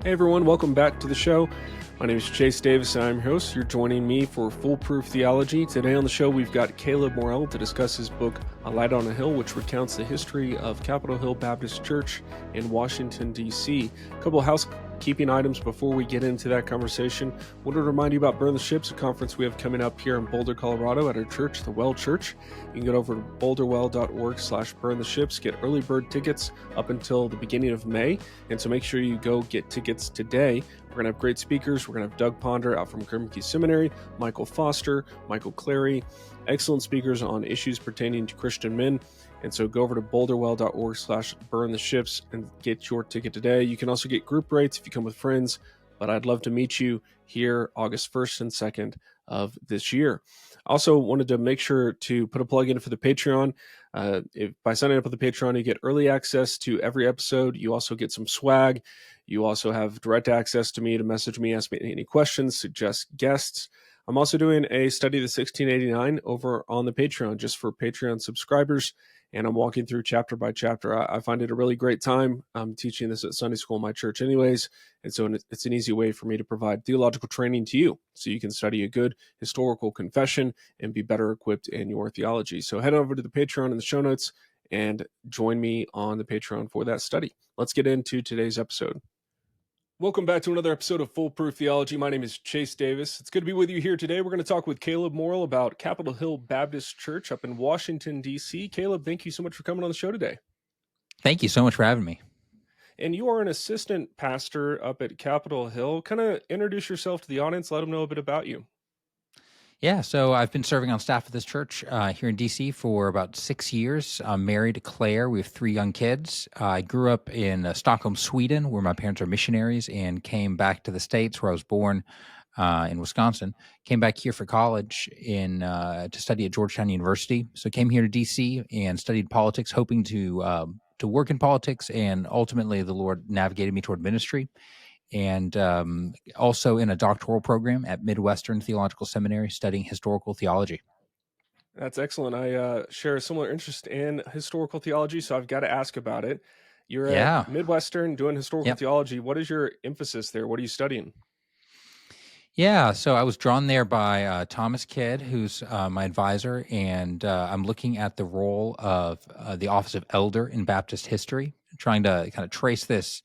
Hey everyone, welcome back to the show. My name is Chase Davis and I'm your host. You're joining me for Proof Theology. Today on the show we've got Caleb Morell to discuss his book, A Light on a Hill, which recounts the history of Capitol Hill Baptist Church in Washington, D.C. A couple of housekeeping items before we get into that conversation. I wanted to remind you about Burn the Ships, a conference we have coming up here in Boulder, Colorado at our church, the Well Church. You can get over to boulderwell.org/burntheships, get early bird tickets up until the beginning of May. And so make sure you go get tickets today. We're going to have great speakers. We're going to have Doug Ponder out from Grimke Seminary, Michael Foster, Michael Clary, excellent speakers on issues pertaining to Christian men. And so go over to boulderwell.org/burntheships and get your ticket today. You can also get group rates if you come with friends, but I'd love to meet you here August 1st and 2nd of this year. Also wanted to make sure to put a plug in for the Patreon. If by signing up with the Patreon, you get early access to every episode. You also get some swag. You also have direct access to me to message me, ask me any questions, suggest guests. I'm also doing a study of the 1689 over on the Patreon just for Patreon subscribers, and I'm walking through chapter by chapter. I find it a really great time. I'm teaching this at Sunday school in my church anyways, and so it's an easy way for me to provide theological training to you so you can study a good historical confession and be better equipped in your theology. So head over to the Patreon in the show notes and join me on the Patreon for that study. Let's get into today's episode. Welcome back to another episode of Proof Theology. My name is Chase Davis. It's good to be with you here today. We're going to talk with Caleb Morell about Capitol Hill Baptist Church up in Washington, D.C. Caleb, thank you so much for coming on the show today. Thank you so much for having me. And you are an assistant pastor up at Capitol Hill. Kind of introduce yourself to the audience. Let them know a bit about you. Yeah, so I've been serving on staff at this church here in D.C. for about 6 years. I'm married to Claire. We have 3 young kids. I grew up in Stockholm, Sweden, where my parents are missionaries, and came back to the States, where I was born in Wisconsin. Came back here for college to study at Georgetown University. So came here to D.C. and studied politics, hoping to work in politics, and ultimately the Lord navigated me toward ministry. And also in a doctoral program at Midwestern Theological Seminary studying historical theology. That's excellent. I share a similar interest in historical theology, so I've got to ask about it. You're at Midwestern doing historical theology. What is your emphasis there? What are you studying? Yeah, so I was drawn there by Thomas Kidd, who's my advisor, and I'm looking at the role of the office of elder in Baptist history, trying to kind of trace this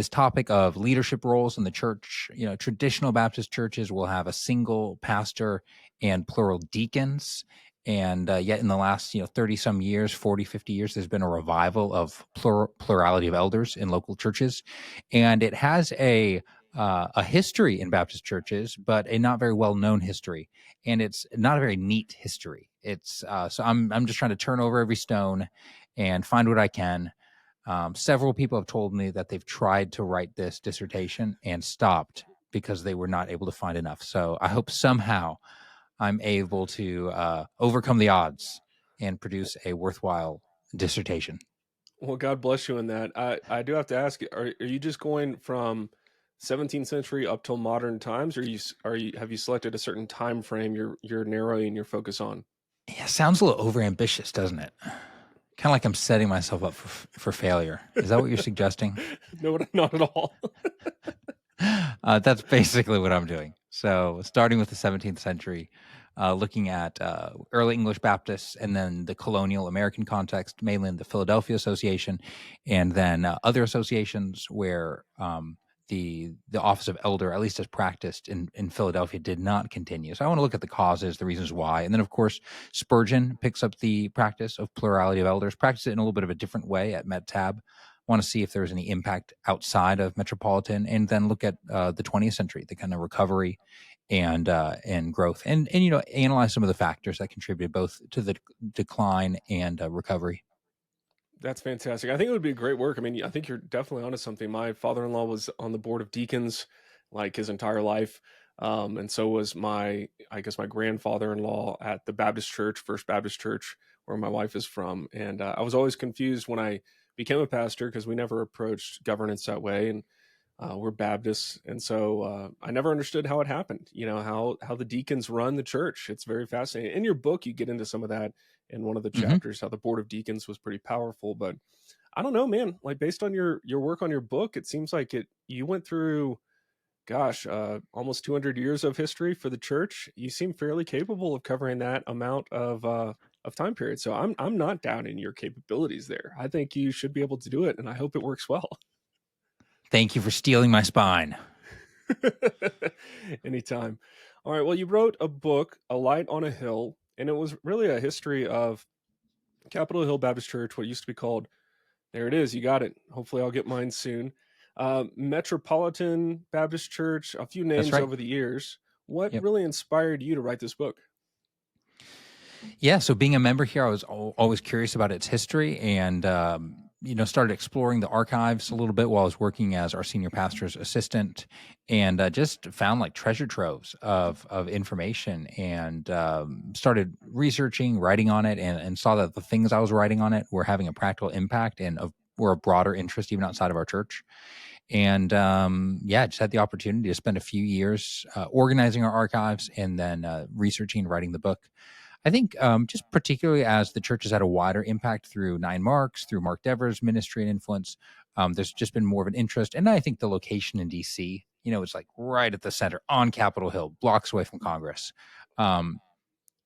topic of leadership roles in the church. You know, traditional Baptist churches will have a single pastor and plural deacons, and yet in the last 30 some years, 40, 50 years, there's been a revival of plurality of elders in local churches, and it has a history in Baptist churches, but a not very well-known history, and it's not a very neat history. It's so I'm just trying to turn over every stone and find what I can. Several people have told me that they've tried to write this dissertation and stopped because they were not able to find enough. So I hope somehow I'm able to overcome the odds and produce a worthwhile dissertation. Well, God bless you in that. I do have to ask, are you just going from 17th century up till modern times, or have you selected a certain time frame you're narrowing your focus on? Yeah, sounds a little overambitious, doesn't it? Kind of like I'm setting myself up for failure. Is that what you're suggesting? No, not at all. That's basically what I'm doing. So starting with the 17th century, looking at early English Baptists, and then the colonial American context, mainly in the Philadelphia Association, and then other associations where the office of elder, at least as practiced in Philadelphia, did not continue. So I want to look at the causes, the reasons why. And then, of course, Spurgeon picks up the practice of plurality of elders, practice it in a little bit of a different way at MedTab. Want to see if there's any impact outside of metropolitan, and then look at the 20th century, the kind of recovery and growth, and analyze some of the factors that contributed both to the decline and recovery. That's fantastic. I think it would be great work. I mean, I think you're definitely onto something. My father-in-law was on the board of deacons like his entire life. And so was my grandfather-in-law at the Baptist Church, First Baptist Church, where my wife is from. And I was always confused when I became a pastor because we never approached governance that way. And we're Baptists. And so I never understood how it happened, how the deacons run the church. It's very fascinating. In your book, you get into some of that in one of the chapters, how the board of deacons was pretty powerful. But I don't know, man. Like based on your work on your book, it seems like you went through, gosh, almost 200 years of history for the church. You seem fairly capable of covering that amount of time period. So I'm not doubting your capabilities there. I think you should be able to do it, and I hope it works well. Thank you for stealing my spine. Anytime. All right. Well, you wrote a book, A Light on a Hill, and it was really a history of Capitol Hill Baptist Church, what used to be called, there it is, you got it. Hopefully, I'll get mine soon. Metropolitan Baptist Church, a few That's names right. over the years. What Yep. really inspired you to write this book? Yeah. So being a member here, I was always curious about its history, and started exploring the archives a little bit while I was working as our senior pastor's assistant, and just found like treasure troves of information, and started researching, writing on it, and saw that the things I was writing on it were having a practical impact and were of broader interest even outside of our church. And just had the opportunity to spend a few years organizing our archives and then researching and writing the book. I think just particularly as the church has had a wider impact through Nine Marks, through Mark Dever's ministry and influence, there's just been more of an interest. And I think the location in D.C., it's like right at the center on Capitol Hill, blocks away from Congress, kind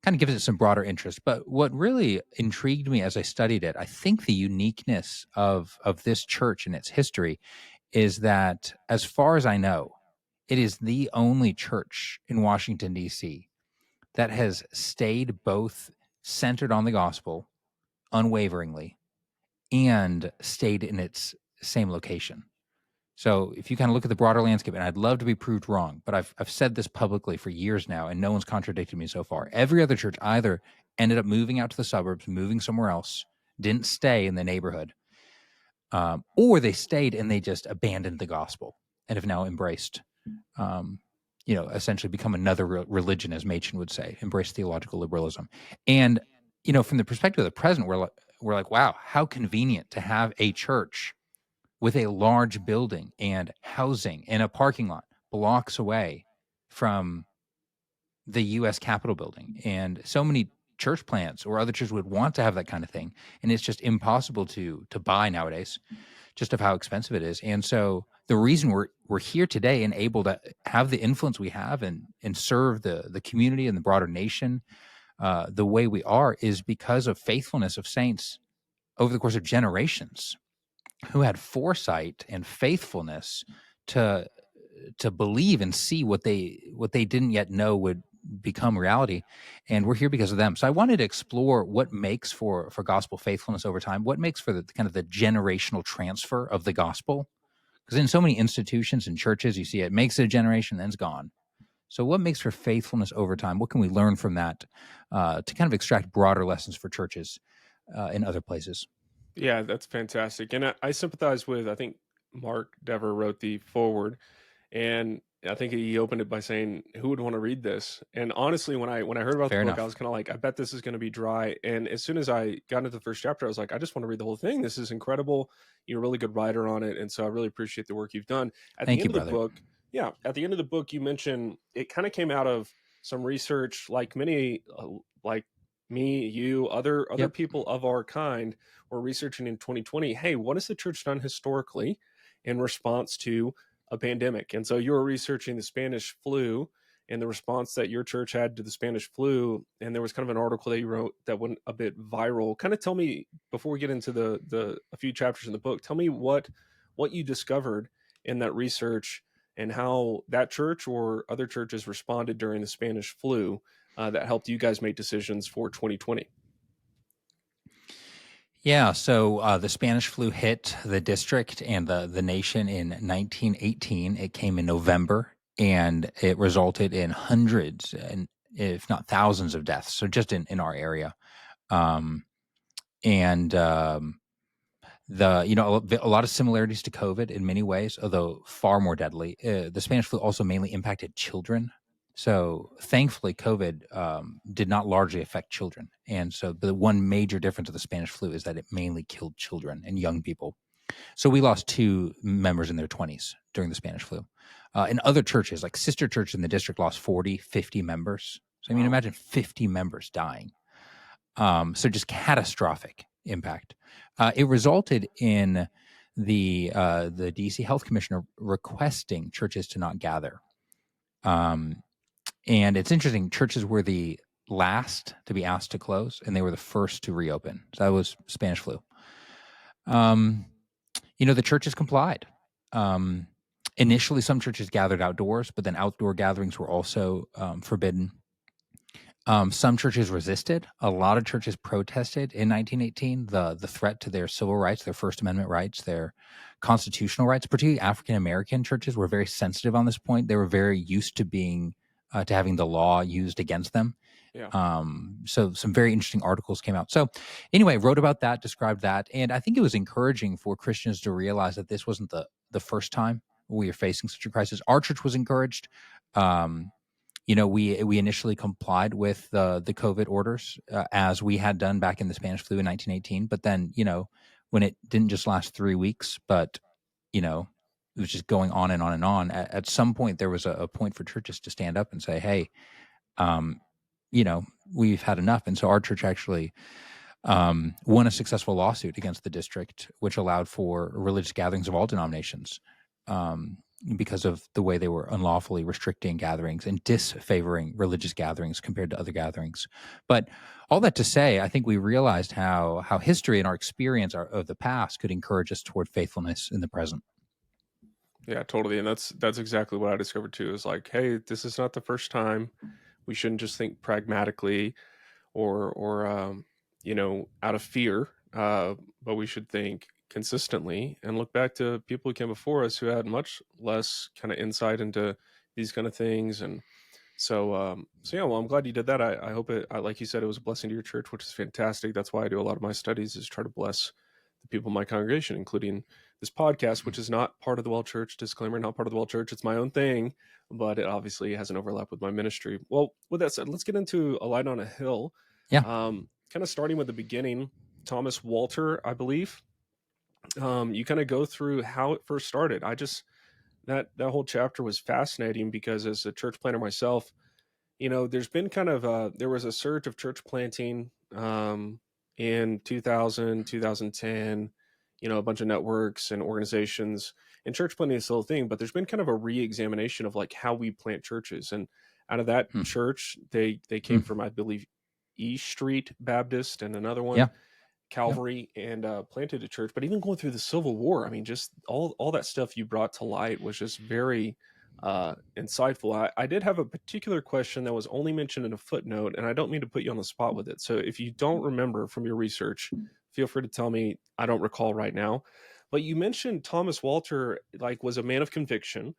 of gives it some broader interest. But what really intrigued me as I studied it, I think the uniqueness of this church and its history is that, as far as I know, it is the only church in Washington, D.C. that has stayed both centered on the gospel unwaveringly and stayed in its same location. So if you kind of look at the broader landscape, and I'd love to be proved wrong, but I've said this publicly for years now, and no one's contradicted me so far. Every other church either ended up moving out to the suburbs, moving somewhere else, didn't stay in the neighborhood, or they stayed and they just abandoned the gospel and have now embraced, essentially become another religion, as Machen would say, embrace theological liberalism. And, from the perspective of the present, we're like, wow, how convenient to have a church with a large building and housing and a parking lot blocks away from the U.S. Capitol building. And so many church plants or other churches would want to have that kind of thing. And it's just impossible to buy nowadays, just of how expensive it is. And so the reason we're here today and able to have the influence we have and serve the community and the broader nation the way we are is because of faithfulness of saints over the course of generations who had foresight and faithfulness to believe and see what they didn't yet know would become reality. And we're here because of them. So I wanted to explore what makes for gospel faithfulness over time, what makes for the kind of the generational transfer of the gospel. Because in so many institutions and churches, you see it makes it a generation, then it's gone. So what makes for faithfulness over time? What can we learn from that to kind of extract broader lessons for churches in other places? Yeah, that's fantastic. And I sympathize with, I think Mark Dever wrote the forward, and I think he opened it by saying, "Who would want to read this?" And honestly, when I heard about the Fair book, I enough. was kind of like, "I bet this is going to be dry." And as soon as I got into the first chapter, I was like, "I just want to read the whole thing. This is incredible. You're a really good writer on it, and so I really appreciate the work you've done." At the Thank end you, of the brother. book, yeah, at the end of the book, you mentioned it kind of came out of some research, like many, like me, you, other Yep. people of our kind were researching in 2020. Hey, what has the church done historically in response to a pandemic? And so you were researching the Spanish flu and the response that your church had to the Spanish flu. And there was kind of an article that you wrote that went a bit viral. Kind of tell me, before we get into the a few chapters in the book, tell me what you discovered in that research and how that church or other churches responded during the Spanish flu that helped you guys make decisions for 2020. Yeah, so the Spanish flu hit the district and the nation in 1918. It came in November, and it resulted in hundreds, and if not thousands, of deaths. So just in our area, um, and a lot of similarities to COVID in many ways, although far more deadly. The Spanish flu also mainly impacted children. So thankfully, COVID did not largely affect children. And so the one major difference of the Spanish flu is that it mainly killed children and young people. So we lost 2 members in their 20s during the Spanish flu. In other churches, like sister church in the district, lost 40, 50 members. So I mean, Wow. imagine 50 members dying. So just catastrophic. impact. It resulted in the DC Health Commissioner requesting churches to not gather. And it's interesting, churches were the last to be asked to close, and they were the first to reopen. So that was Spanish flu. The churches complied. Initially, some churches gathered outdoors, but then outdoor gatherings were also forbidden. Some churches resisted. A lot of churches protested in 1918 the threat to their civil rights, their First Amendment rights, their constitutional rights. Particularly African American churches were very sensitive on this point. They were very used to being to having the law used against them. Yeah. So some very interesting articles came out. So anyway, wrote about that, described that, and I think it was encouraging for Christians to realize that this wasn't the first time we were facing such a crisis. Our church was encouraged. We initially complied with the COVID orders as we had done back in the Spanish flu in 1918. But then, when it didn't just last 3 weeks, but, it was just going on and on and on. At some point, there was a point for churches to stand up and say, hey, we've had enough. And so our church actually won a successful lawsuit against the district, which allowed for religious gatherings of all denominations. Because of the way they were unlawfully restricting gatherings and disfavoring religious gatherings compared to other gatherings. But all that to say, I think we realized how history and our experience of the past could encourage us toward faithfulness in the present. Yeah, totally. And that's exactly what I discovered too, is like, hey, this is not the first time. We shouldn't just think pragmatically or out of fear, but we should think consistently and look back to people who came before us who had much less kind of insight into these kind of things. And so yeah, well, I'm glad you did that. I hope like you said, it was a blessing to your church, which is fantastic. That's why I do a lot of my studies, is try to bless the people in my congregation, including this podcast, which is not part of the Well Church. Disclaimer, not part of the Well Church. It's my own thing, but it obviously has an overlap with my ministry. Well, with that said, let's get into A Light on a Hill. Yeah. Kind of starting with the beginning, Thomas Walter, I believe. You kind of go through how it first started. That whole chapter was fascinating because as a church planter myself, there's been kind of there was a surge of church planting in 2000, 2010, a bunch of networks and organizations, and church planting is still a thing, but there's been kind of a re-examination of like how we plant churches. And out of that church, they came from, I believe, E Street Baptist and another one. Yeah. Calvary, and planted a church. But even going through the Civil War, I mean, just all that stuff you brought to light was just very insightful. I did have a particular question that was only mentioned in a footnote, and I don't mean to put you on the spot with it. So if you don't remember from your research, feel free to tell me. I don't recall right now. But you mentioned Thomas Walter was a man of conviction,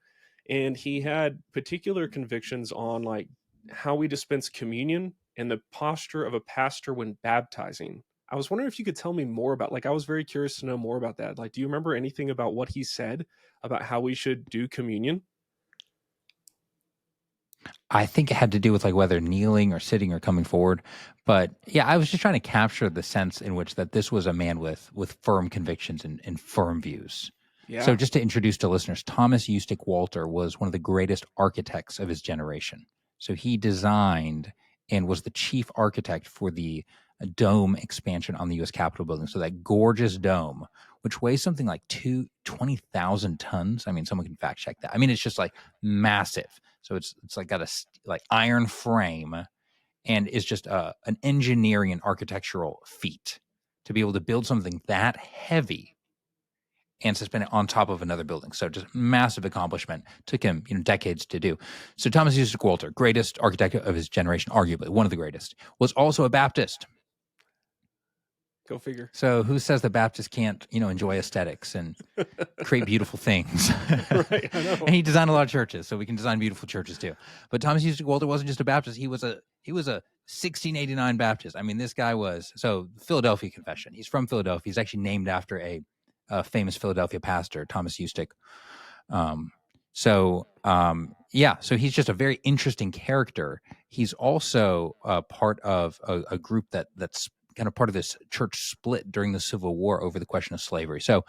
and he had particular convictions on like how we dispense communion and the posture of a pastor when baptizing. I was wondering if you could tell me more about, I was very curious to know more about that. Do you remember anything about what he said about how we should do communion? I think it had to do with whether kneeling or sitting or coming forward. But yeah, I was just trying to capture the sense in which that this was a man with firm convictions and firm views. Yeah. So just to introduce to listeners, Thomas Eustace Walter was one of the greatest architects of his generation. So he designed and was the chief architect for the dome expansion on the U.S. Capitol building. So that gorgeous dome, which weighs something like 20,000 tons. I mean, someone can fact check that. I mean, it's just massive. So it's got a iron frame, and is just an engineering and architectural feat to be able to build something that heavy and suspend it on top of another building. So just massive accomplishment. Took him decades to do. So Thomas Eustace Walter, greatest architect of his generation, arguably one of the greatest, was also a Baptist. Go figure. So who says that Baptists can't, enjoy aesthetics and create beautiful things? Right, I know. And he designed a lot of churches, so we can design beautiful churches too. But Thomas Eustace Walter wasn't just a Baptist; he was a 1689 Baptist. I mean, this guy was Philadelphia Confession. He's from Philadelphia. He's actually named after a famous Philadelphia pastor, Thomas Eustace. So he's just a very interesting character. He's also part of a group that's kind of part of this church split during the Civil War over the question of slavery. So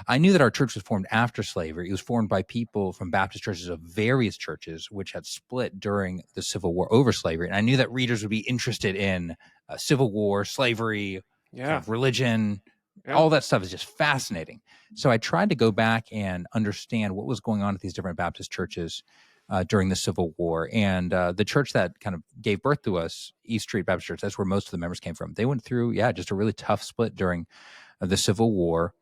I knew that our church was formed after slavery. It was formed by people from Baptist churches of various churches, which had split during the Civil War over slavery. And I knew that readers would be interested in Civil War, slavery, Yeah. of religion. Yeah. All that stuff is just fascinating. So I tried to go back and understand what was going on at these different Baptist churches during the Civil War. And the church that kind of gave birth to us, East Street Baptist Church, that's where most of the members came from. They went through, just a really tough split during the Civil War.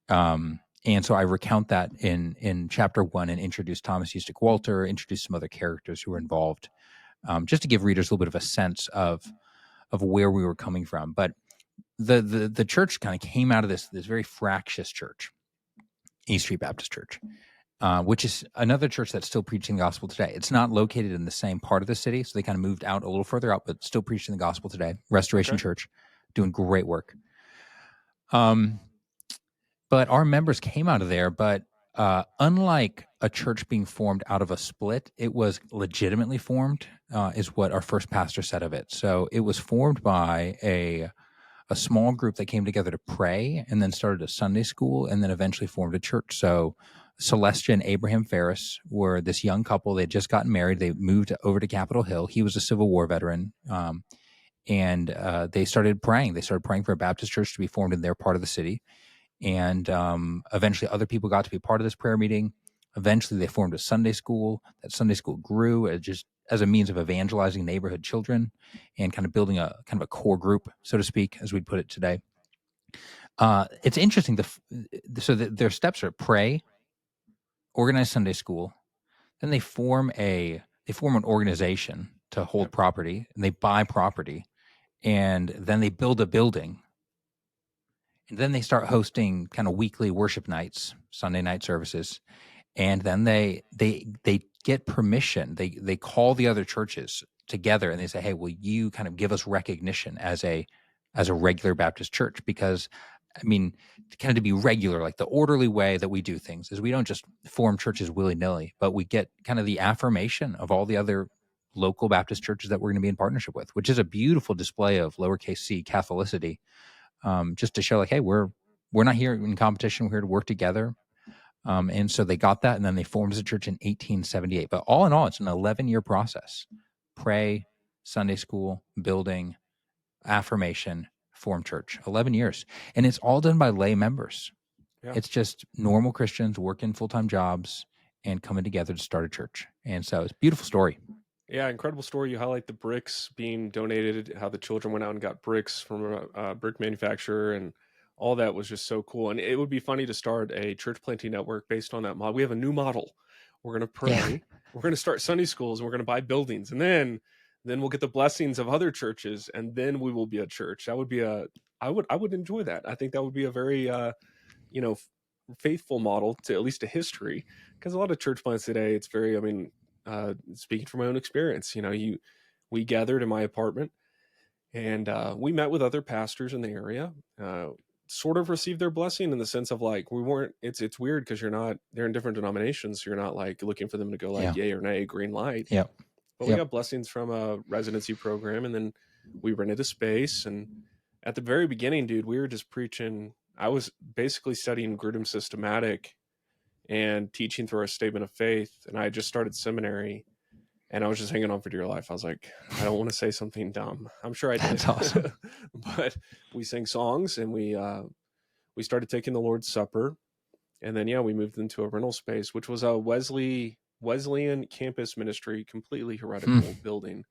And so I recount that in chapter 1 and introduce Thomas Eustace Walter, introduce some other characters who were involved, just to give readers a little bit of a sense of where we were coming from. But the church kind of came out of this very fractious church, East Street Baptist Church, which is another church that's still preaching the gospel today. It's not located in the same part of the city, so they kind of moved out a little further out, but still preaching the gospel today. Restoration Church, doing great work. But our members came out of there, but unlike a church being formed out of a split, it was legitimately formed, is what our first pastor said of it. So it was formed by a small group that came together to pray, and then started a Sunday school, and then eventually formed a church. So Celestia and Abraham Ferris were this young couple. They'd just gotten married. They moved over to Capitol Hill. He was a Civil War veteran. And they started praying. They started praying for a Baptist church to be formed in their part of the city. And eventually other people got to be part of this prayer meeting. Eventually they formed a Sunday school. That Sunday school grew just as a means of evangelizing neighborhood children and kind of building a kind of a core group, so to speak, as we'd put it today. It's interesting. Their steps are pray, organize Sunday school, then they form an organization to hold property, and they buy property, and then they build a building. And then they start hosting kind of weekly worship nights, Sunday night services. And then they get permission. They call the other churches together and they say, "Hey, will you kind of give us recognition as a regular Baptist church?" Because I mean, kind of to be regular, like the orderly way that we do things is we don't just form churches willy-nilly, but we get kind of the affirmation of all the other local Baptist churches that we're going to be in partnership with, which is a beautiful display of lowercase c Catholicity. Just to show like, hey, we're not here in competition. We're here to work together. And so they got that, and then they formed as a church in 1878. But all in all, it's an 11-year process. Pray, Sunday school, building, affirmation, form church. 11 years. And it's all done by lay members. Yeah. It's just normal Christians working full-time jobs and coming together to start a church. And so it's a beautiful story. Yeah, incredible story. You highlight the bricks being donated, how the children went out and got bricks from a brick manufacturer, and all that was just so cool. And it would be funny to start a church planting network based on that model. We have a new model. We're going to pray. Yeah. We're going to start Sunday schools. And we're going to buy buildings, and then we'll get the blessings of other churches, and then we will be a church. That would be I would enjoy that. I think that would be a very faithful model to at least to history, because a lot of church plants today, it's very, speaking from my own experience, we gathered in my apartment, and we met with other pastors in the area, sort of received their blessing in the sense of like, we weren't, it's weird because they're in different denominations. So you're not like looking for them to go like yay or nay, green light. Yeah. But we got blessings from a residency program, and then we rented a space. And at the very beginning, dude, we were just preaching. I was basically studying Grudem systematic and teaching through our statement of faith. And I had just started seminary, and I was just hanging on for dear life. I was like, I don't want to say something dumb. I'm sure I did. That's awesome. But we sang songs, and we started taking the Lord's Supper. And then, we moved into a rental space, which was a Wesleyan campus ministry, completely heretical building.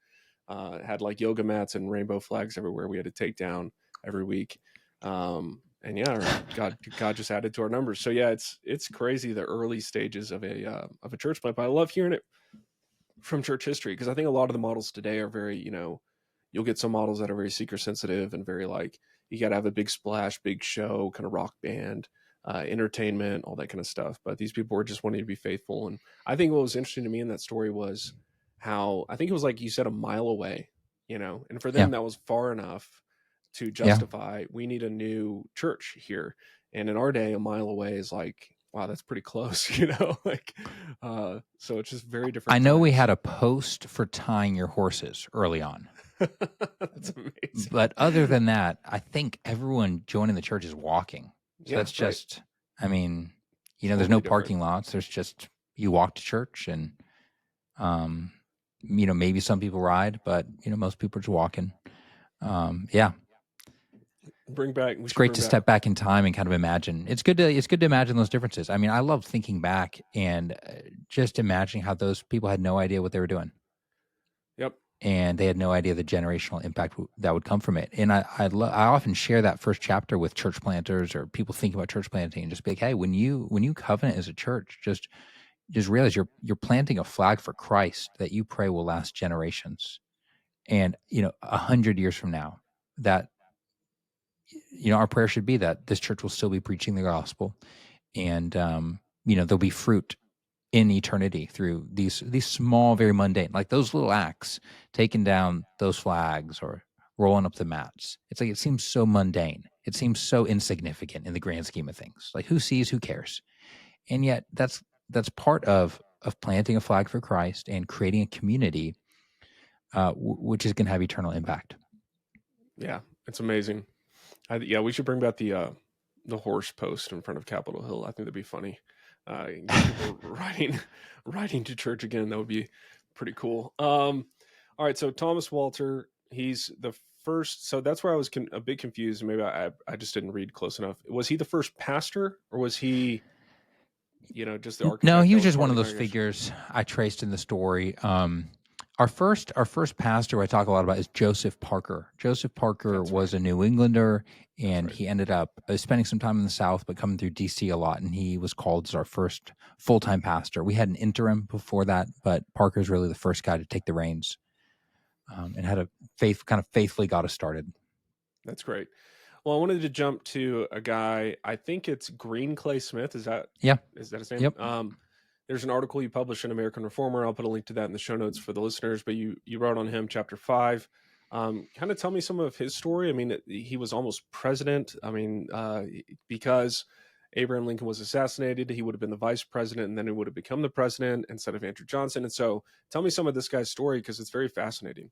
It had like yoga mats and rainbow flags everywhere we had to take down every week. And God just added to our numbers. So it's crazy, the early stages of a church plant. But I love hearing it from church history, because I think a lot of the models today are very, you'll get some models that are very seeker sensitive and very like, you got to have a big splash, big show, kind of rock band, entertainment, all that kind of stuff. But these people were just wanting to be faithful. And I think what was interesting to me in that story was how, I think it was like you said, a mile away, and for them that was far enough to justify, we need a new church here. And in our day, a mile away is like, wow, that's pretty close, so it's just very different. I know we had a post for tying your horses early on. That's amazing. But other than that, I think everyone joining the church is walking. So that's just, right. There's no parking lots. There's just, you walk to church, and, maybe some people ride, but, most people are just walking. We It's should great bring to back. step back in time and kind of imagine. It's good to imagine those differences. I mean, I love thinking back and just imagining how those people had no idea what they were doing, Yep. and they had no idea the generational impact that would come from it. And I often share that first chapter with church planters or people thinking about church planting, and just be like, hey, when you covenant as a church, just realize you're planting a flag for Christ that you pray will last generations. And 100 years from now, that our prayer should be that this church will still be preaching the gospel, and there'll be fruit in eternity through these small, very mundane, like those little acts, taking down those flags or rolling up the mats. It's like, it seems so mundane. It seems so insignificant in the grand scheme of things. Like, who sees, who cares? And yet that's part of planting a flag for Christ and creating a community, which is going to have eternal impact. Yeah, it's amazing. Yeah, we should bring back the horse post in front of Capitol Hill. I think that'd be funny. Get people riding to church again. That would be pretty cool. All right, so Thomas Walter, he's the first. So that's where I was a bit confused. Maybe I just didn't read close enough. Was he the first pastor, or was he, just the No, architect he that was was just part one of of the those congregation? figures I traced in the story. Our first pastor I talk a lot about is Joseph Parker. Joseph Parker That's right. was a New Englander, That's and right. he ended up spending some time in the South, but coming through DC a lot. And he was called as our first full-time pastor. We had an interim before that, but Parker's really the first guy to take the reins, and had a faithfully got us started. That's great. Well, I wanted to jump to a guy. I think it's Green Clay Smith. Yeah. Is that his name? Yep. There's an article you published in American Reformer. I'll put a link to that in the show notes for the listeners. But you wrote on him, chapter 5. Kind of tell me some of his story. I mean, he was almost president. I mean, because Abraham Lincoln was assassinated, he would have been the vice president, and then he would have become the president instead of Andrew Johnson. And so, tell me some of this guy's story because it's very fascinating.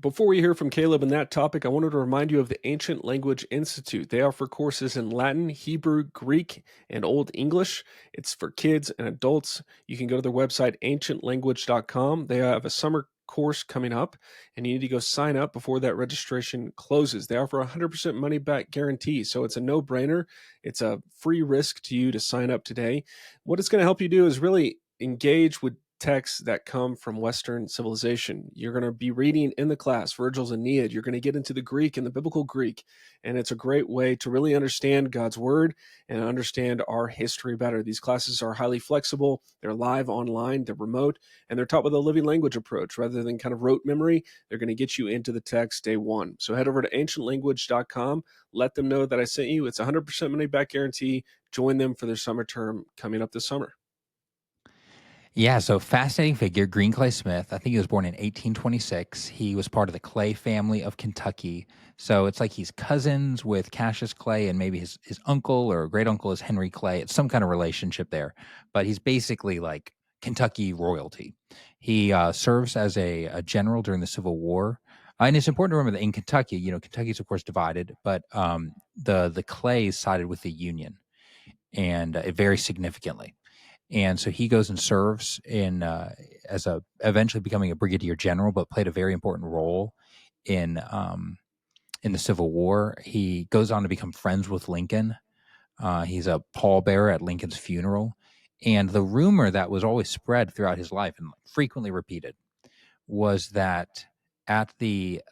Before we hear from Caleb on that topic, I wanted to remind you of the Ancient Language Institute. They offer courses in Latin, Hebrew, Greek, and Old English. It's for kids and adults. You can go to their website, ancientlanguage.com. They have a summer course coming up, and you need to go sign up before that registration closes. They offer a 100% money back guarantee, so it's a no brainer. It's a free risk to you to sign up today. What it's going to help you do is really engage with texts that come from Western civilization. You're going to be reading in the class Virgil's Aeneid. You're going to get into the Greek and the biblical Greek. And it's a great way to really understand God's word and understand our history better. These classes are highly flexible. They're live online, they're remote, and they're taught with a living language approach rather than kind of rote memory. They're going to get you into the text day one. So head over to ancientlanguage.com. Let them know that I sent you. It's a 100% money back guarantee. Join them for their summer term coming up this summer. Yeah, so fascinating figure, Green Clay Smith. I think he was born in 1826. He was part of the Clay family of Kentucky. So it's like he's cousins with Cassius Clay, and maybe his uncle or great uncle is Henry Clay. It's some kind of relationship there. But he's basically like Kentucky royalty. He serves as a general during the Civil War. And it's important to remember that in Kentucky, Kentucky's of course divided, but the Clays sided with the Union, and very significantly. And so he goes and serves as eventually becoming a brigadier general, but played a very important role in the Civil War. He goes on to become friends with Lincoln. He's a pallbearer at Lincoln's funeral. And the rumor that was always spread throughout his life and frequently repeated was that at the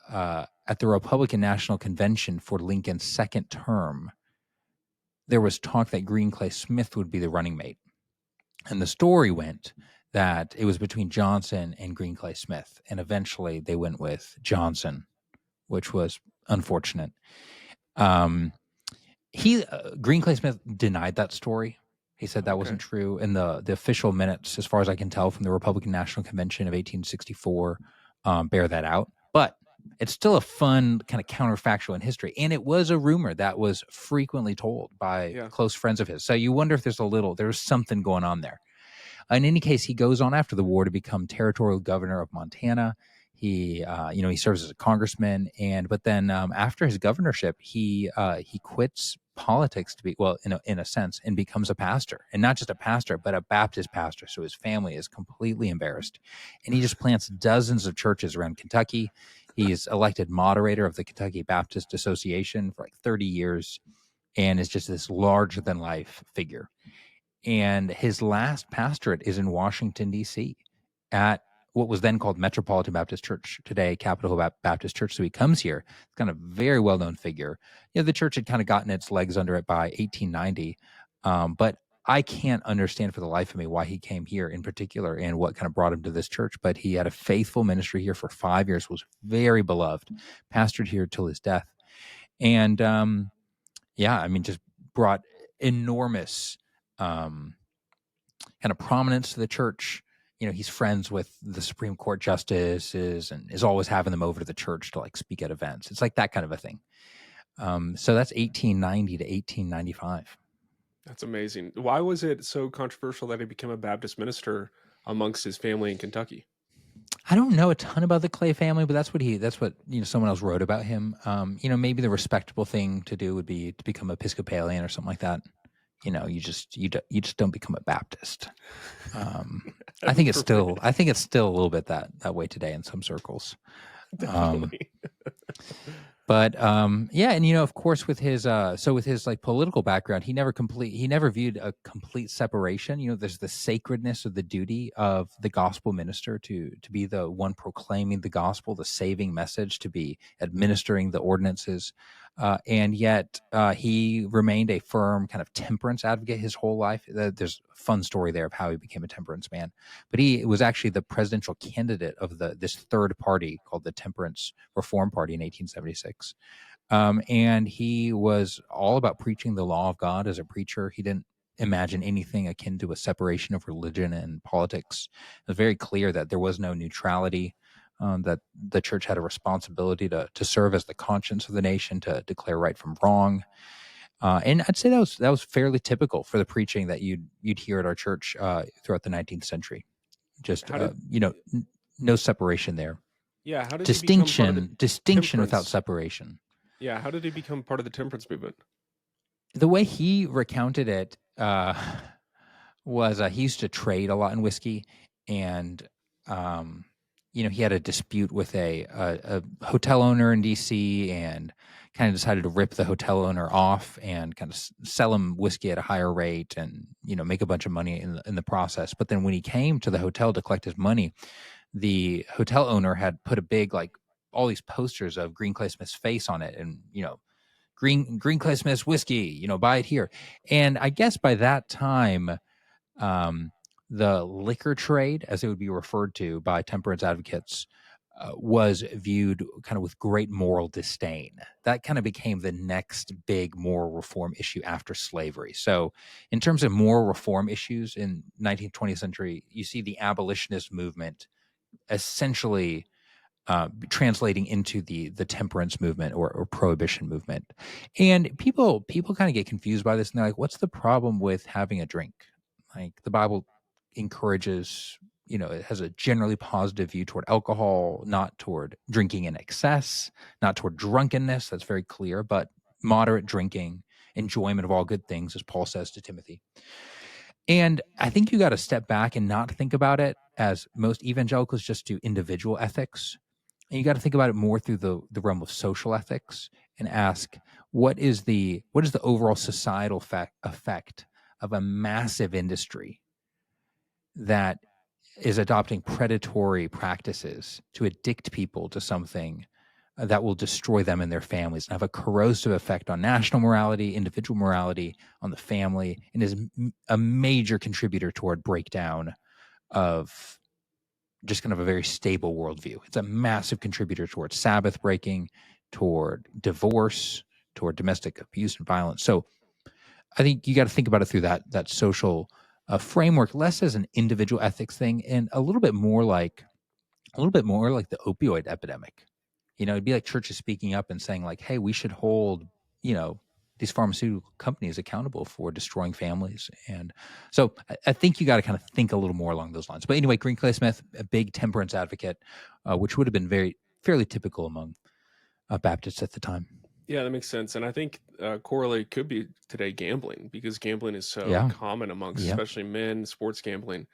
Republican National Convention for Lincoln's second term, there was talk that Green Clay Smith would be the running mate. And the story went that it was between Johnson and Green Clay Smith, and eventually they went with Johnson, which was unfortunate. Green Clay Smith denied that story. He said that Okay. wasn't true. And the official minutes, as far as I can tell, from the Republican National Convention of 1864, bear that out. But it's still a fun kind of counterfactual in history. And it was a rumor that was frequently told by Yeah. close friends of his. So you wonder if there's something going on there. In any case, he goes on after the war to become territorial governor of Montana. He serves as a congressman, but then after his governorship, he quits politics to be, well, in a sense, and becomes a pastor, and not just a pastor, but a Baptist pastor. So his family is completely embarrassed, and he just plants dozens of churches around Kentucky. He's elected moderator of the Kentucky Baptist Association for like 30 years and is just this larger than life figure. And his last pastorate is in Washington, D.C. at what was then called Metropolitan Baptist Church, today Capitol Baptist Church. So he comes here. It's kind of a very well-known figure. The church had kind of gotten its legs under it by 1890. But I can't understand for the life of me why he came here in particular and what kind of brought him to this church. But he had a faithful ministry here for 5 years, was very beloved, pastored here till his death. And just brought enormous kind of prominence to the church. He's friends with the Supreme Court justices and is always having them over to the church to like speak at events. It's like that kind of a thing. So that's 1890 to 1895. That's amazing. Why was it so controversial that he became a Baptist minister amongst his family in Kentucky? I don't know a ton about the Clay family, but that's what someone else wrote about him. Maybe the respectable thing to do would be to become Episcopalian or something like that. You just don't become a Baptist. I think it's still a little bit that way today in some circles. Definitely. But of course, with his like political background, he never viewed a complete separation. There's the sacredness of the duty of the gospel minister to be the one proclaiming the gospel, the saving message, to be administering the ordinances, and yet he remained a firm kind of temperance advocate his whole life. There's a fun story there of how he became a temperance man, but he was actually the presidential candidate of this third party called the Temperance Reform Party in 1876. And he was all about preaching the law of God as a preacher. He didn't imagine anything akin to a separation of religion and politics. It was very clear that there was no neutrality, that the church had a responsibility to serve as the conscience of the nation, to declare right from wrong. And I'd say that was fairly typical for the preaching that you'd hear at our church throughout the 19th century. Just no separation there. Yeah, how did he become part of the Distinction temperance? without separation. Yeah, how did he become part of the temperance movement? The way he recounted it was he used to trade a lot in whiskey, and he had a dispute with a hotel owner in DC, and kind of decided to rip the hotel owner off and kind of sell him whiskey at a higher rate, and make a bunch of money in the process. But then when he came to the hotel to collect his money, the hotel owner had put a big, like, all these posters of Green Clay Smith's face on it, and Green Clay Smith's whiskey, buy it here. And I guess by that time, the liquor trade, as it would be referred to by temperance advocates, was viewed kind of with great moral disdain. That kind of became the next big moral reform issue after slavery. So in terms of moral reform issues in 19th, 20th century, you see the abolitionist movement essentially translating into the temperance movement or prohibition movement. And people kind of get confused by this, and they're like, what's the problem with having a drink? Like, the Bible encourages, it has a generally positive view toward alcohol, not toward drinking in excess, not toward drunkenness. That's very clear, but moderate drinking, enjoyment of all good things, as Paul says to Timothy. And I think you got to step back and not think about it, as most evangelicals just do, individual ethics. And you got to think about it more through the realm of social ethics, and ask, what is the overall societal effect of a massive industry that is adopting predatory practices to addict people to something that will destroy them and their families, and have a corrosive effect on national morality, individual morality, on the family, and is a major contributor toward breakdown of just kind of a very stable worldview. It's a massive contributor toward Sabbath breaking, toward divorce, toward domestic abuse and violence. So I think you got to think about it through that social framework, less as an individual ethics thing, and a little bit more like the opioid epidemic. It'd be like churches speaking up and saying, like, hey, we should hold, these pharmaceutical companies accountable for destroying families. And so I think you got to kind of think a little more along those lines. But anyway, Green Clay Smith, a big temperance advocate, which would have been fairly typical among Baptists at the time. Yeah, that makes sense. And I think correlate could be today gambling, because gambling is so common amongst especially men, sports gambling.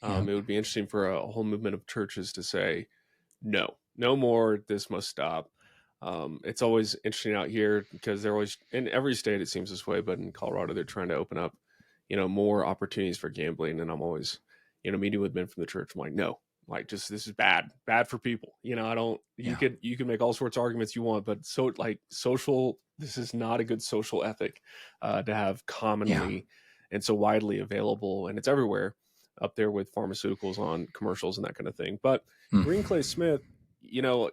It would be interesting for a whole movement of churches to say, no more. This must stop. It's always interesting out here because they're always in every state. It seems this way, but in Colorado, they're trying to open up, more opportunities for gambling. And I'm always, meeting with men from the church. I'm like, no, like just this is bad for people. I don't. Yeah. You can make all sorts of arguments you want, but so like social. This is not a good social ethic to have Yeah. commonly and so widely available, and it's everywhere up there with pharmaceuticals on commercials and that kind of thing. But Mm. Green Clay Smith,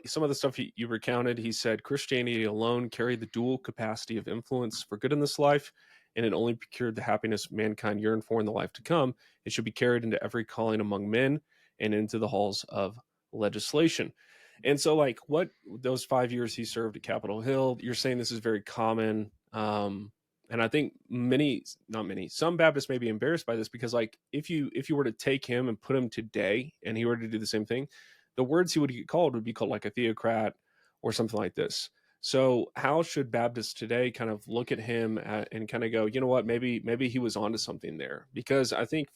some of the stuff you recounted, he said Christianity alone carried the dual capacity of influence for good in this life, and it only procured the happiness mankind yearned for in the life to come. It should be carried into every calling among men and into the halls of legislation. And so, like, what those 5 years he served at Capitol Hill, you're saying this is very common. And I think not many, some Baptists may be embarrassed by this because, like, if you were to take him and put him today, and he were to do the same thing, the words he would get called would be called like a theocrat or something like this. So, how should Baptists today kind of look at him and kind of go, you know what, maybe he was onto something there? Because I think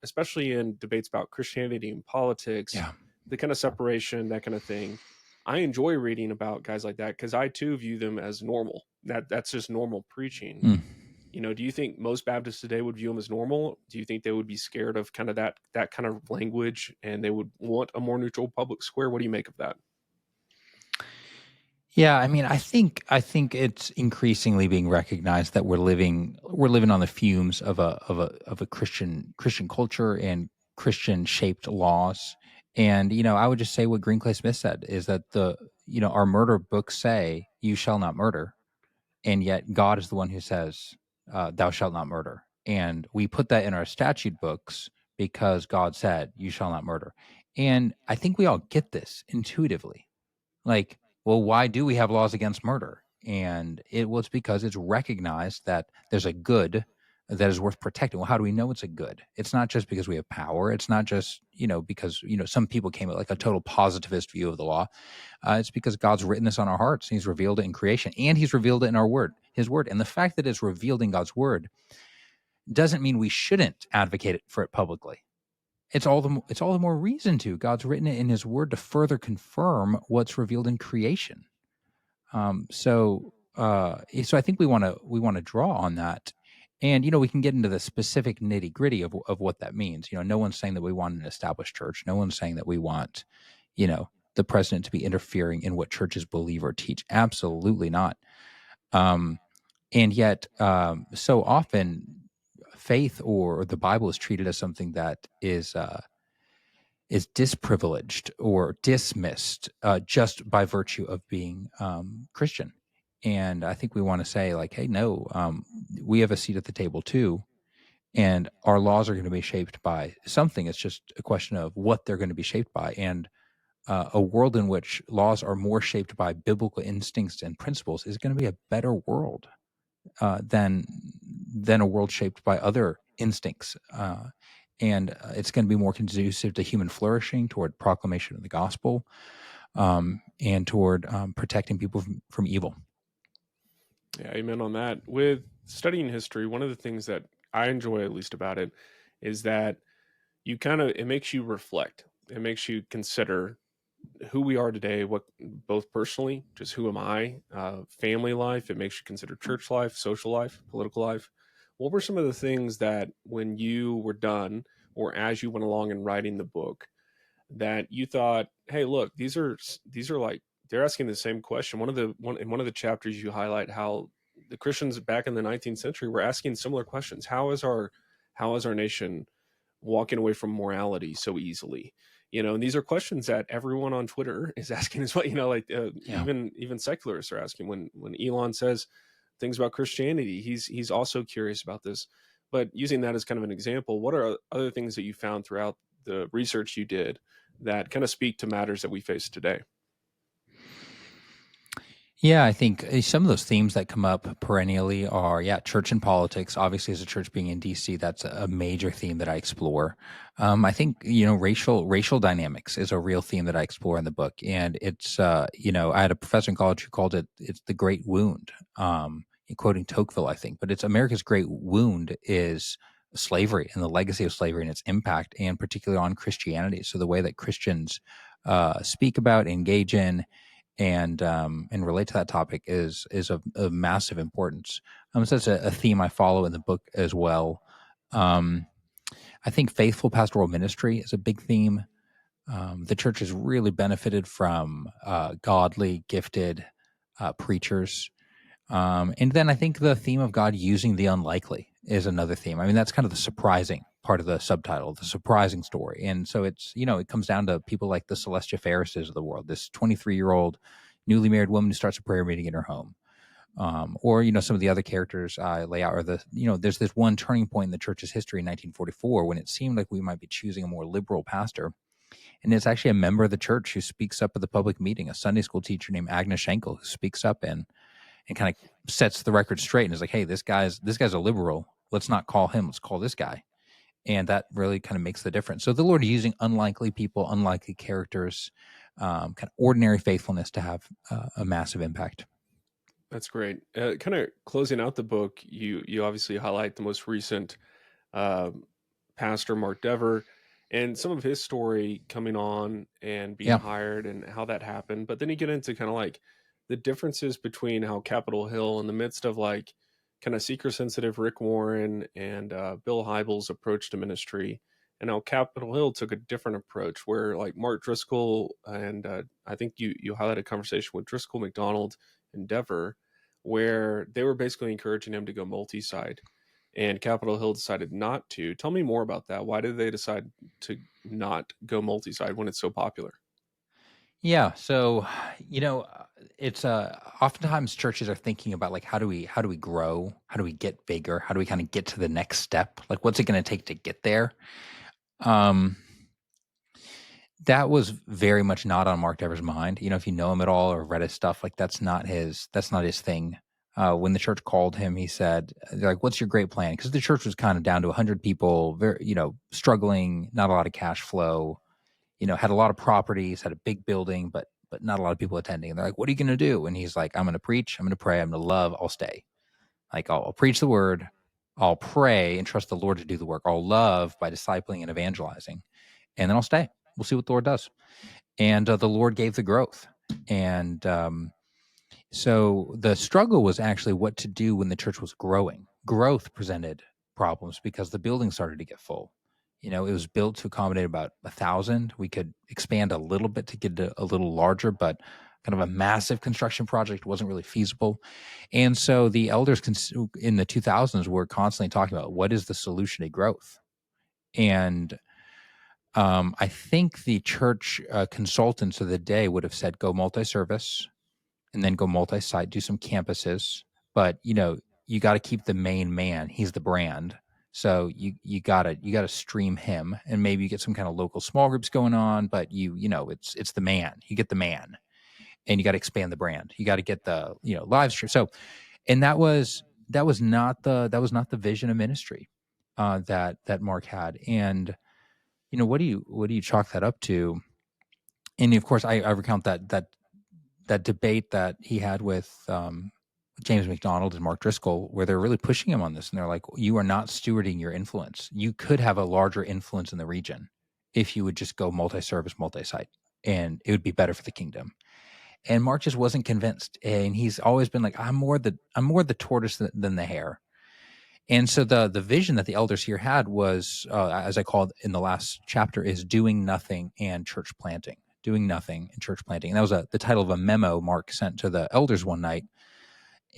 especially in debates about Christianity and politics, Yeah. the kind of separation, that kind of thing, I enjoy reading about guys like that because I too view them as normal. That's just normal preaching. Mm. Do you think most Baptists today would view them as normal? Do you think they would be scared of kind of that kind of language, and they would want a more neutral public square? What do you make of that? Yeah, I mean, I think it's increasingly being recognized that we're living on the fumes of a Christian culture and Christian shaped laws. And I would just say what Green Clay Smith said is that our murder books say you shall not murder, and yet God is the one who says thou shalt not murder, and we put that in our statute books because God said you shall not murder. And I think we all get this intuitively, like, well, why do we have laws against murder? And it was because it's recognized that there's a good that is worth protecting. Well, how do we know it's a good? It's not just because we have power. It's not just, because, some people came at like a total positivist view of the law. It's because God's written this on our hearts. And he's revealed it in creation, and he's revealed it in his word. And the fact that it's revealed in God's word doesn't mean we shouldn't advocate for it publicly. It's all the more reason to. God's written it in his word to further confirm what's revealed in creation. So I think we want to draw on that, and we can get into the specific nitty gritty of what that means. No one's saying that we want an established church. No one's saying that we want, the president to be interfering in what churches believe or teach. Absolutely not. Um, and yet, so often, faith or the Bible is treated as something that is disprivileged or dismissed just by virtue of being Christian. And I think we want to say, like, hey, no, we have a seat at the table too. And our laws are going to be shaped by something. It's just a question of what they're going to be shaped by. And a world in which laws are more shaped by biblical instincts and principles is going to be a better world than a world shaped by other instincts. And it's going to be more conducive to human flourishing, toward proclamation of the gospel, and toward protecting people from evil. Yeah, amen on that. With studying history, one of the things that I enjoy at least about it is that it makes you reflect. It makes you consider who we are today, what both personally, just who am I, family life. It makes you consider church life, social life, political life. What were some of the things that when you were done or as you went along in writing the book that you thought, hey, look, these are like they're asking the same question. In one of the chapters you highlight how the Christians back in the 19th century were asking similar questions. How is our nation walking away from morality so easily? And these are questions that everyone on Twitter is asking as well. Like Yeah. even secularists are asking when Elon says things about Christianity. He's also curious about this. But using that as kind of an example, what are other things that you found throughout the research you did that kind of speak to matters that we face today? Yeah, I think some of those themes that come up perennially are, yeah, church and politics. Obviously, as a church being in DC, that's a major theme that I explore. I think racial dynamics is a real theme that I explore in the book, and it's I had a professor in college who called it's the great wound. Quoting Tocqueville, I think, but it's America's great wound is slavery and the legacy of slavery and its impact, and particularly on Christianity. So the way that Christians speak about, engage in, and relate to that topic is of massive importance. So that's a theme I follow in the book as well. I think faithful pastoral ministry is a big theme. The church has really benefited from godly, gifted preachers. And then I think the theme of God using the unlikely is another theme. I mean, that's kind of the surprising part of the subtitle, the surprising story. And so it's, it comes down to people like the Celestia Ferrises of the world, this 23-year-old newly married woman who starts a prayer meeting in her home. Or some of the other characters I lay out are there's this one turning point in the church's history in 1944 when it seemed like we might be choosing a more liberal pastor. And it's actually a member of the church who speaks up at the public meeting, a Sunday school teacher named Agnes Schenkel, who speaks up and kind of sets the record straight and is like, hey, this guy's a liberal. Let's not call him. Let's call this guy. And that really kind of makes the difference. So the Lord is using unlikely people, unlikely characters, kind of ordinary faithfulness to have a massive impact. That's great. Kind of closing out the book, you obviously highlight the most recent uh, pastor, Mark Dever, and some of his story coming on and being Yeah. hired and how that happened. But then you get into kind of like the differences between how Capitol Hill, in the midst of like kind of seeker sensitive Rick Warren and Bill Hybels' approach to ministry, and how Capitol Hill took a different approach, where like Mark Driscoll and I think you highlighted a conversation with Driscoll, McDonald, and Dever, where they were basically encouraging him to go multi-site, and Capitol Hill decided not to. Tell me more about that. Why did they decide to not go multi-site when it's so popular? Yeah. So, it's oftentimes churches are thinking about like how do we grow? How do we get bigger? How do we kind of get to the next step? Like what's it going to take to get there? Um that was very much not on Mark Dever's mind. If you know him at all or read his stuff, like that's not his thing. When the church called him, he said, they're like, what's your great plan? Because the church was kind of down to 100 people, very, struggling, not a lot of cash flow, had a lot of properties, had a big building, but not a lot of people attending. And they're like, what are you going to do? And he's like, I'm going to preach, I'm going to pray, I'm going to love, I'll stay. Like I'll preach the word, I'll pray and trust the Lord to do the work. I'll love by discipling and evangelizing, and then I'll stay. We'll see what the Lord does. And the Lord gave the growth. And so the struggle was actually what to do when the church was growing. Growth presented problems because the building started to get full. It was built to accommodate about 1,000. We could expand a little bit to get it a little larger, but kind of a massive construction project wasn't really feasible. And so the elders in the 2000s were constantly talking about what is the solution to growth. And I think the church consultants of the day would have said go multi-service and then go multi-site, do some campuses. But you got to keep the main man. He's the brand. So you gotta stream him, and maybe you get some kind of local small groups going on. But it's the man. You get the man, and you got to expand the brand. You got to get the live stream. So, and that was not the vision of ministry that Mark had. And what do you chalk that up to? And of course, I recount that debate that he had with James McDonald and Mark Driscoll, where they're really pushing him on this, and they're like, "You are not stewarding your influence. You could have a larger influence in the region if you would just go multi-service, multi-site, and it would be better for the kingdom." And Mark just wasn't convinced, and he's always been like, "I'm more the tortoise than the hare." And so the vision that the elders here had was, as I called in the last chapter, is doing nothing and church planting. Doing nothing and church planting. And that was the title of a memo Mark sent to the elders one night.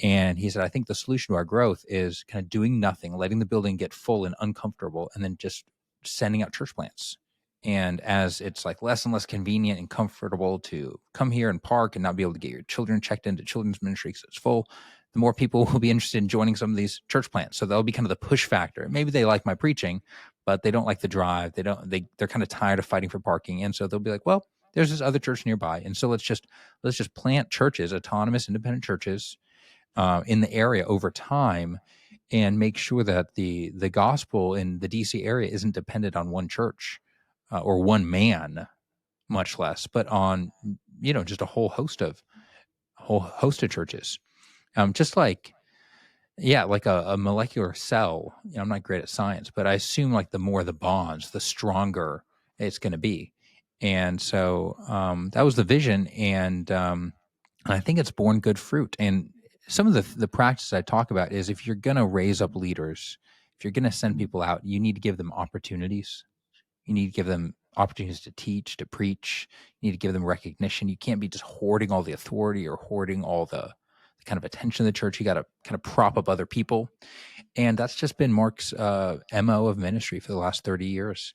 And he said, I think the solution to our growth is kind of doing nothing, letting the building get full and uncomfortable, and then just sending out church plants. And as it's like less and less convenient and comfortable to come here and park and not be able to get your children checked into children's ministry because it's full, the more people will be interested in joining some of these church plants. So that'll be kind of the push factor. Maybe they like my preaching, but they don't like the drive. They're kind of tired of fighting for parking. And so they'll be like, well, there's this other church nearby. And so let's just plant churches, autonomous, independent churches in the area over time, and make sure that the gospel in the DC area isn't dependent on one church or one man, much less, but on just a whole host of churches. Just like like a molecular cell. I'm not great at science, but I assume like the more the bonds, the stronger it's going to be. And so that was the vision, and I think it's borne good fruit. And some of the practices I talk about is, if you're going to raise up leaders, if you're going to send people out, you need to give them opportunities. You need to give them opportunities to teach, to preach. You need to give them recognition. You can't be just hoarding all the authority or hoarding all the kind of attention of the church. You got to kind of prop up other people. And that's just been Mark's MO of ministry for the last 30 years.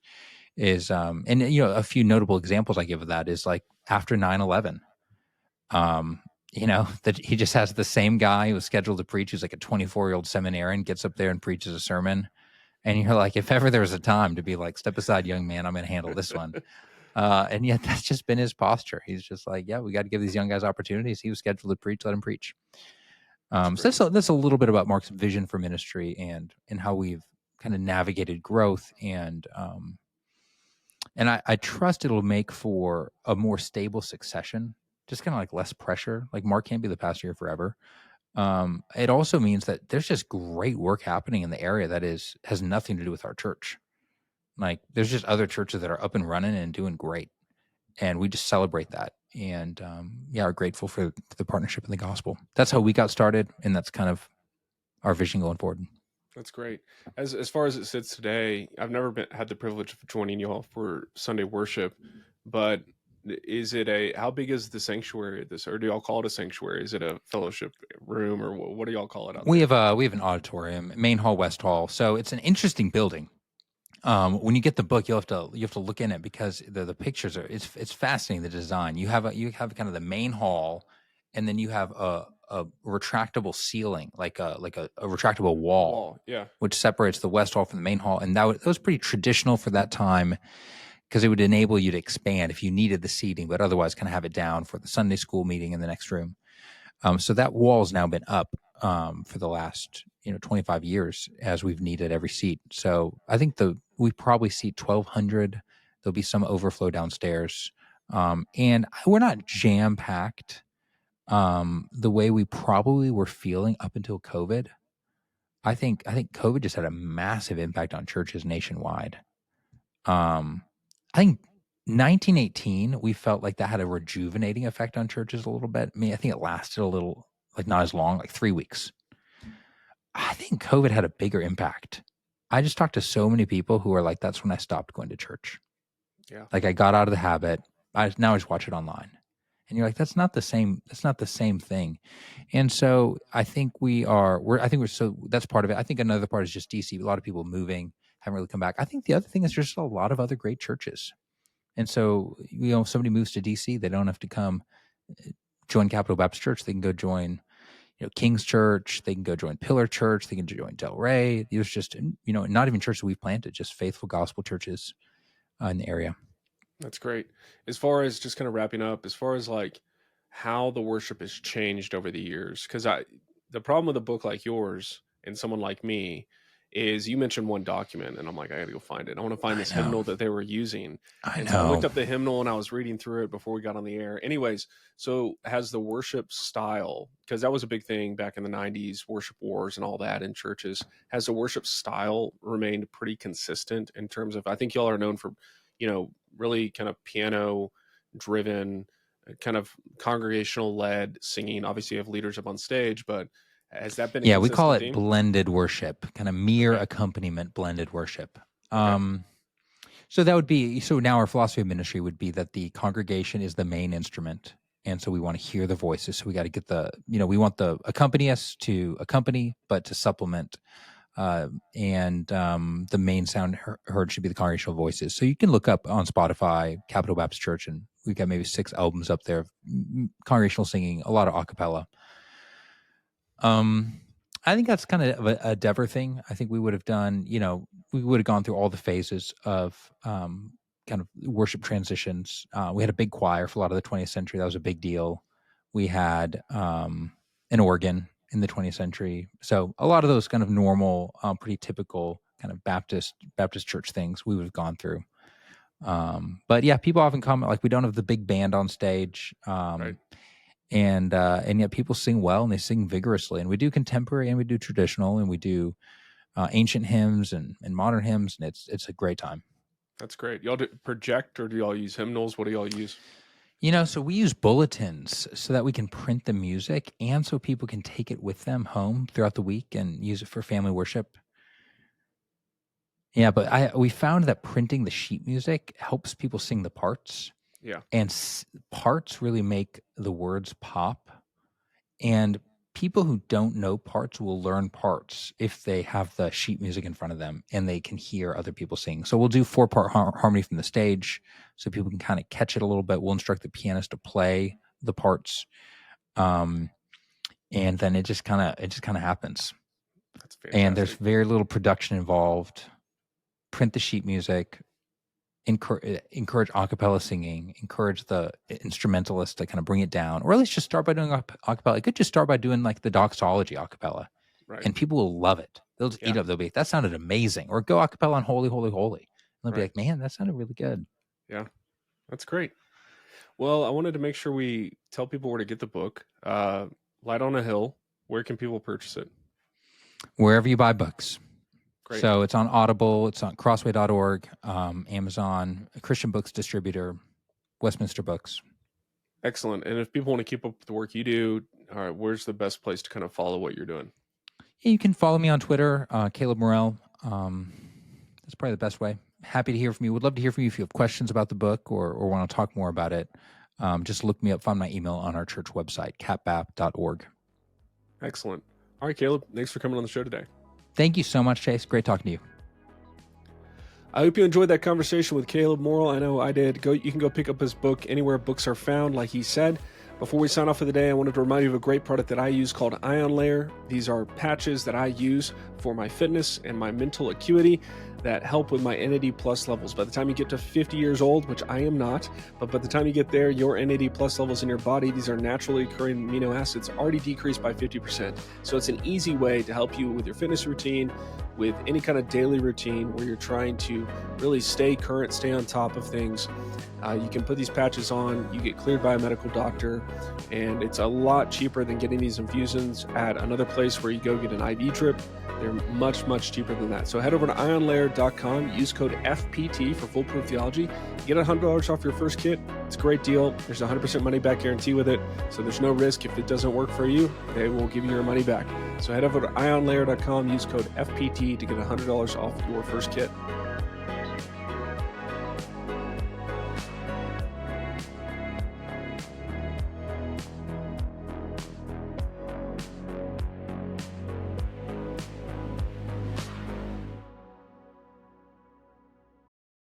Is and a few notable examples I give of that is, like, after 9/11, that he just has the same guy who was scheduled to preach, who's like a 24-year-old seminarian, gets up there and preaches a sermon. And you're like, if ever there was a time to be like, step aside, young man, I'm going to handle this one. And yet that's just been his posture. He's just like, yeah, we got to give these young guys opportunities. He was scheduled to preach, let him preach. So that's a little bit about Mark's vision for ministry and how we've kind of navigated growth. And I trust it'll make for a more stable succession, just kind of like less pressure. Like, Mark can't be the pastor here forever. It also means that there's just great work happening in the area that has nothing to do with our church. Like, there's just other churches that are up and running and doing great, and we just celebrate that. And are grateful for the partnership in the gospel. That's how we got started, and that's kind of our vision going forward. That's great. As far as it sits today, I've never had the privilege of joining you all for Sunday worship, but is it how big is the sanctuary at this, or do y'all call it a sanctuary? Is it a fellowship room, or what do y'all call it out We there? have an auditorium, main hall, west hall. So it's an interesting building. When you get the book, you have to look in it, because the pictures it's fascinating, the design. You have kind of the main hall, and then you have a retractable ceiling, like a retractable wall, Yeah. which separates the west hall from the main hall. And that was pretty traditional for that time, because it would enable you to expand if you needed the seating, but otherwise kind of have it down for the Sunday school meeting in the next room. So that wall has now been up for the last 25 years, as we've needed every seat. So I think we probably seat 1,200. There'll be some overflow downstairs, and we're not jam packed the way we probably were feeling up until COVID. I think COVID just had a massive impact on churches nationwide. I think 1918, we felt like that had a rejuvenating effect on churches a little bit. I mean, I think it lasted a little, like, not as long, like 3 weeks. I think COVID had a bigger impact. I just talked to so many people who are like, that's when I stopped going to church. Yeah. Like, I got out of the habit. Now I just watch it online. And you're like, that's not the same. That's not the same thing. And so I think that's part of it. I think another part is just DC. A lot of people moving, haven't really come back. I think the other thing is there's a lot of other great churches. And so, if somebody moves to DC, they don't have to come join Capital Baptist Church. They can go join, King's Church. They can go join Pillar Church. They can join Del Rey. There's just, not even churches we've planted, just faithful gospel churches in the area. That's great. As far as just kind of wrapping up, as far as like how the worship has changed over the years, because the problem with a book like yours and someone like me is, you mentioned one document, and I'm like, I gotta go find it. I want to find this hymnal that they were using. So I looked up the hymnal and I was reading through it before we got on the air. Anyways, so has the worship style, because that was a big thing back in the 90s, worship wars and all that in churches, has the worship style remained pretty consistent in terms of, I think y'all are known for, really kind of piano driven, kind of congregational led singing. Obviously you have leaders up on stage, but has that been a we call it theme? blended worship, kind of mere accompaniment, blended worship. So that would be, now our philosophy of ministry would be that the congregation is the main instrument. And so we want to hear the voices. So we got to get we want the accompanists to accompany, but to supplement. And the main sound heard should be the congregational voices. So you can look up on Spotify, Capital Baptist Church, and we've got maybe 6 albums up there, congregational singing, a lot of a cappella. I think that's kind of a Dever thing. I think we would have done, we would have gone through all the phases of kind of worship transitions. We had a big choir for a lot of the 20th century. That was a big deal. We had an organ in the 20th century. So a lot of those kind of normal, pretty typical kind of Baptist church things we would have gone through. But yeah, people often comment, like, we don't have the big band on stage. Right. And yet people sing well, and they sing vigorously. And we do contemporary, and we do traditional, and we do ancient hymns and modern hymns, and it's a great time. That's great. Y'all project, or do y'all use hymnals? What do y'all use? So we use bulletins so that we can print the music and so people can take it with them home throughout the week and use it for family worship. Yeah, but we found that printing the sheet music helps people sing the parts. Yeah. And parts really make the words pop. And people who don't know parts will learn parts if they have the sheet music in front of them and they can hear other people sing. So we'll do 4-part harmony from the stage so people can kind of catch it a little bit. We'll instruct the pianist to play the parts. And then it just kind of happens. That's fantastic. And there's very little production involved. Print the sheet music, encourage a cappella singing, encourage the instrumentalist to kind of bring it down, or at least just start by doing a cappella. It could just start by doing like the doxology a cappella, right. And people will love it. They'll just eat up. They'll be like, that sounded amazing. Or go a cappella on Holy, Holy, Holy. And they'll be like, man, that sounded really good. Yeah, that's great. Well, I wanted to make sure we tell people where to get the book. Light on a Hill. Where can people purchase it? Wherever you buy books. Great. So it's on Audible, it's on crossway.org, Amazon, a Christian Books distributor, Westminster Books. Excellent. And if people want to keep up with the work you do, all right, where's the best place to kind of follow what you're doing? You can follow me on Twitter, Caleb Morell. That's probably the best way. Happy to hear from you. Would love to hear from you if you have questions about the book or want to talk more about it. Just look me up, find my email on our church website, capbap.org. Excellent. All right, Caleb, thanks for coming on the show today. Thank you so much, Chase. Great talking to you. I hope you enjoyed that conversation with Caleb Morell. I know I did. You can go pick up his book anywhere books are found, like he said. Before we sign off for the day, I wanted to remind you of a great product that I use called Ion Layer. These are patches that I use for my fitness and my mental acuity that help with my NAD plus levels. By the time you get to 50 years old, which I am not, but by the time you get there, your NAD plus levels in your body, these are naturally occurring amino acids, already decreased by 50%. So it's an easy way to help you with your fitness routine, with any kind of daily routine where you're trying to really stay current, stay on top of things. You can put these patches on, you get cleared by a medical doctor, and it's a lot cheaper than getting these infusions at another place where you go get an IV drip. They're much, much cheaper than that. So head over to ionlayer.com, use code FPT for full Proof Theology. You get $100 off your first kit. It's a great deal. There's a 100% money back guarantee with it. So there's no risk. If it doesn't work for you, they will give you your money back. So head over to ionlayer.com, use code FPT to get $100 off your first kit.